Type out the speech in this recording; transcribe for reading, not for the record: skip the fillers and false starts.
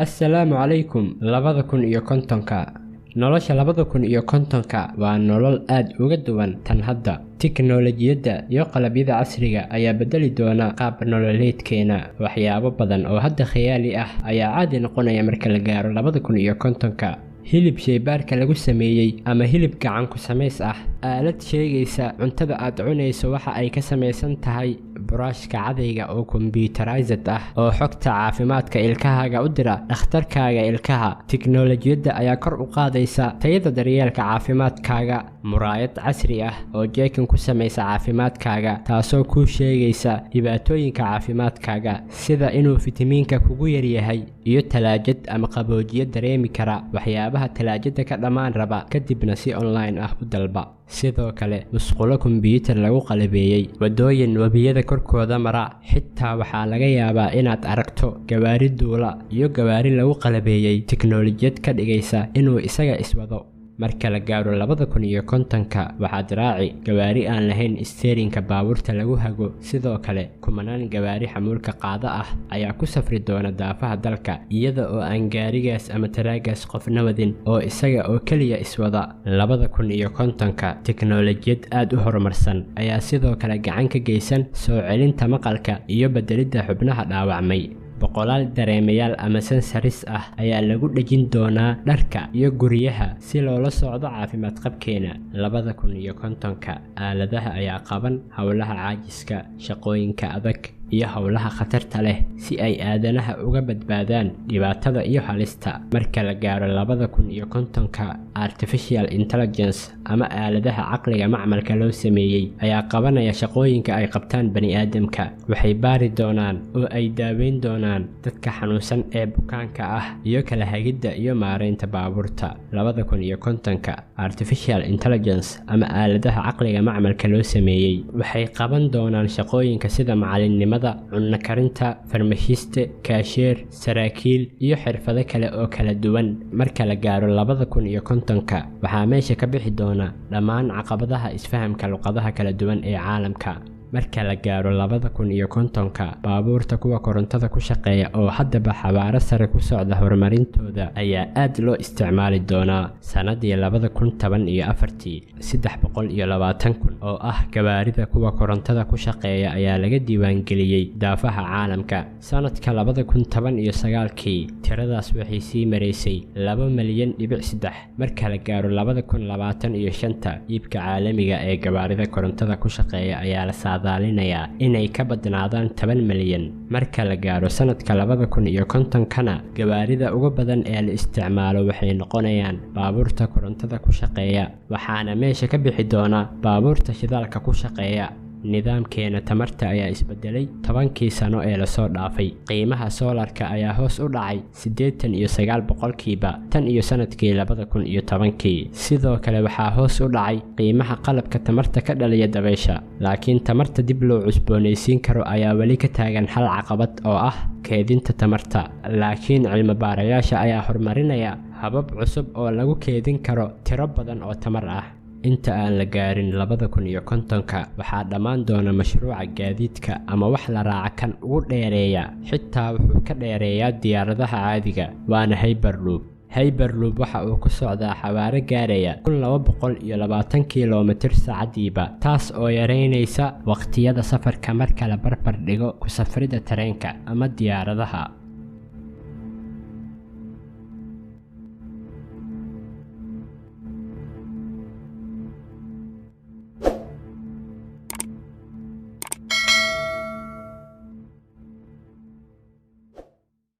assalaamu calaykum 2050 nolosha 2050 waa nolol aad uga duwan tan hadda. tiknoolajiyadda iyo qalabyada casriga ayaa bedeli doona qaab nololeedkeena. waxyaabo badan oo hadda khiyaali ah ayaa caadi noqonaya marka la gaaro 2050. hilib sheybaarka lagu sameeyey ama hilib gacan ku samays ah, aalad sheegaysa cuntada aad cunayso waxa ay ka samaysan tahay, buraashka cadayga oo computerized ah oo xogta caafimaadka ilkahaaga u dira dhakhtarkaaga ilkaha. tiknoolajiyadda ayaa kor u qaadaysa tayada daryeelka caafimaadkaaga. muraayad casri ah oo jeekin ku samaysa caafimaadkaaga, taasoo kuu sheegaysa dhibaatooyinka caafimaadkaaga sida inuu fitamiinka kugu yaryahay, iyo talaajad ama qaboojiye dareemi kara waxyaabaha talaajada ka dhammaan raba, kadibna si online ah u dalba. sidoo kale musqulo kombiyuutar lagu qalabeeyey, wadooyin webiyada korkooda mara. xitaa waxaa laga yaabaa inaad aragto gawaari duula iyo gawaari lagu qalabeeyey tiknoolajiyad ka dhigaysa inuu isaga iswado. marka la gaaro 2050 waxaad raaci gawaari aan lahayn isteerinka baabuurta lagu hago. sidoo kale kumanaan gawaari xamuulka qaada ah ayaa ku safri doona daafaha dalka, iyada oo aan gaarigaas ama taraagaas qofna wadin, oo isaga oo keliya iswada. 2050 tiknoolajiyad aad u horumarsan ayaa sidoo kale gacan ka geysan soo celinta maqalka iyo bedelidda xubnaha dhaawacmay. boqolaal dareemayaal ama sensaris ah ayaa lagu dhejin doonaa dharka iyo guryaha si loola socdo caafimaad qabkeena. 2050 aaladaha ayaa qaban howlaha caajiska, shaqooyinka adag iyo howlaha khatarta leh si ay aadanaha uga badbaadaan dhibaatada iyo halista. marka la gaaro 2050 artificial intelligence ama aaladaha caqliga macmalka loo sameeyey ayaa qabanaya shaqooyinka ay qabtaan bani'aadamka. waxay baari doonaan oo ay daaweyn doonaan dadka xanuunsan ee bukaanka ah, iyo kala hagidda iyo maareynta baabuurta. 2050 artificial intelligence ama aaladaha caqliga macmalka loo sameeyey waxay qaban doonaan shaqooyinka sida macallinnimada, cunno karinta, farmashiiste, kaasheer, saraakiil iyo xirfado kale oo kala duwan. marka la gaaro 2050 waxaa meesha ka bixi doona dhammaan caqabadaha isfahamka luqadaha kala duwan ee caalamka. marka la gaaro 2050 baabuurta kuwa korontada ku shaqeeya oo haddaba xawaaro sare ku socda horumarintooda ayaa aad loo isticmaali doonaa. sanadii 2014 320,000 oo ah gawaarida kuwa korontada ku shaqeeya ayaa laga diiwaangeliyey daafaha caalamka. sanadka 2019 tiradaas waxay sii maraysay 2,300,000. marka la gaaro 2025 iibka caalamiga ee gawaarida korontada ku shaqeeya ayaa la saadaalinayaa inay ka badnaadaan 10 milyan. marka la gaaro sanadka 2050 gawaarida ugu badan ee la isticmaalo waxay noqonayaan baabuurta korontada ku shaqeeya, waxaana meesha ka bixi doona baabuurta shidaalka ku shaqeeya. nidaamkeena tamarta ayaa isbedelay 10kii sano ee lasoo dhaafay. qiimaha soolarka ayaa hoos u dhacay 89% tan iyo sanadkii 2010. sidoo kale waxaa hoos u dhacay qiimaha qalabka tamarta ka dhaliya dabaysha, laakiin tamarta dib loo cusboonaysiin karo ayaa weli ka taagan hal caqabad oo ah keedinta tamarta. laakiin cilmi baarayaasha ayaa horumarinaya habab cusub oo lagu keedin karo tiro badan oo tamar ah. inta aan la gaarin 2050 waxaa dhammaan doona mashruuca gaadiidka ama wax la raaca kan ugu dheereeya, xitaa wuxuu ka dheereeyaa diyaaradaha caadiga, waana hyperloop. waxa uu ku socdaa xawaare gaaraya 220 kilomitir saacadiiba, taas oo yareynaysa waqtiyada safarka marka la barbar dhigo ku safrida tareenka ama diyaaradaha.